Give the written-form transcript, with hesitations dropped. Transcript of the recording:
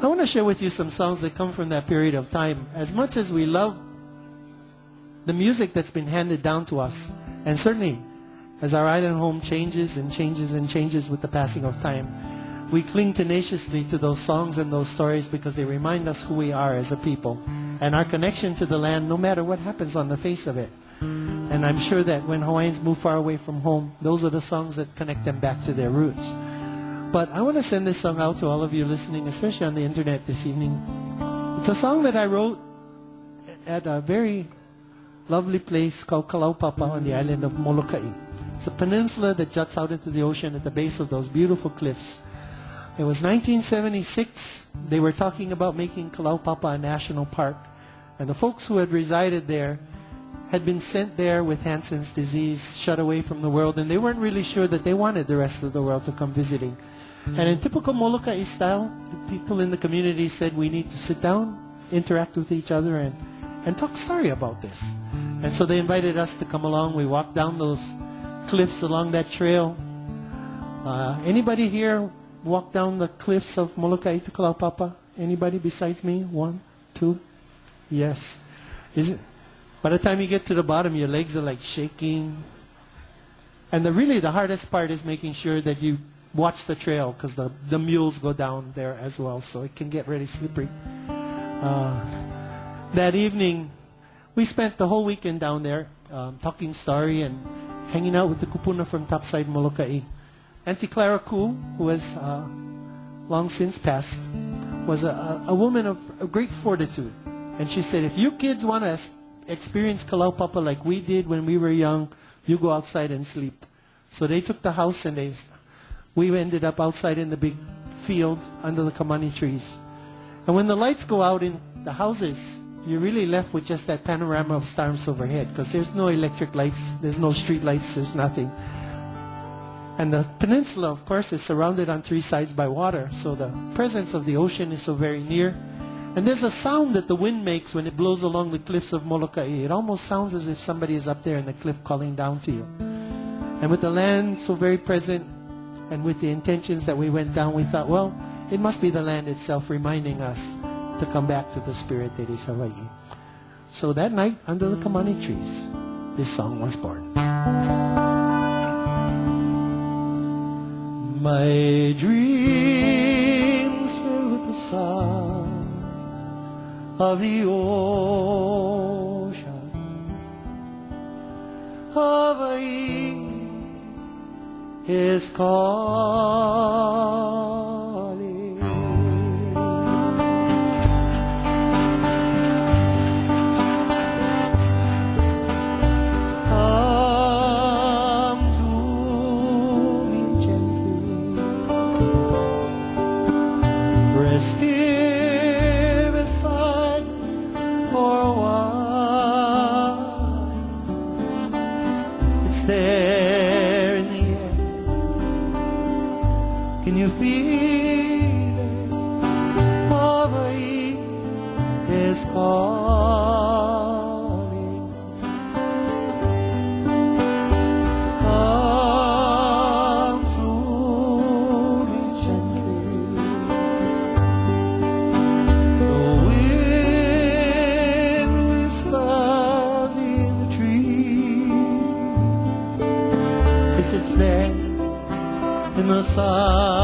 I want to share with you some songs that come from that period of time. As much as we love the music that's been handed down to us, and certainly as our island home changes and changes and changes with the passing of time, we cling tenaciously to those songs and those stories because they remind us who we are as a people and our connection to the land no matter what happens on the face of it. And I'm sure that when Hawaiians move far away from home, those are the songs that connect them back to their roots. But I want to send this song out to all of you listening, especially on the internet this evening. It's a song that I wrote at a very lovely place called Kalaupapa on the island of Molokai. It's a peninsula that juts out into the ocean at the base of those beautiful cliffs. It was 1976. They were talking about making Kalaupapa a national park. And the folks who had resided there had been sent there with Hansen's disease, shut away from the world, and they weren't really sure that they wanted the rest of the world to come visiting. And in typical Molokai style, the people in the community said, we need to sit down, interact with each other, and talk story about this. And so they invited us to come along. We walked down those cliffs along that trail. Anybody here walk down the cliffs of Molokai to Kalaupapa? Anybody besides me? 1, 2? Yes. Is it? By the time you get to the bottom, your legs are like shaking. And really the hardest part is making sure that you watch the trail because the mules go down there as well, so it can get really slippery. That evening, we spent the whole weekend down there talking story and hanging out with the kupuna from topside Molokai. Auntie Clara Koo, who has long since passed, was a woman of great fortitude. And she said, if you kids want to experience Kalaupapa like we did when we were young, you go outside and sleep. So they took the house and we ended up outside in the big field under the kamani trees. And when the lights go out in the houses, you're really left with just that panorama of stars overhead because there's no electric lights, there's no street lights, there's nothing. And the peninsula, of course, is surrounded on 3 sides by water, so the presence of the ocean is so very near. And there's a sound that the wind makes when it blows along the cliffs of Molokai. It almost sounds as if somebody is up there in the cliff calling down to you. And with the land so very present, and with the intentions that we went down, we thought, well, it must be the land itself reminding us to come back to the spirit that is Hawaii. So that night, under the kamani trees, this song was born. My dreams filled with the sound of the ocean, Hawaii is calling. Come to me gently, rest here beside me for a while. It's there in the air. Can you feel it? Hawaii is calling. Come to me gently. The wind whispers in the trees. It sits there in the sun.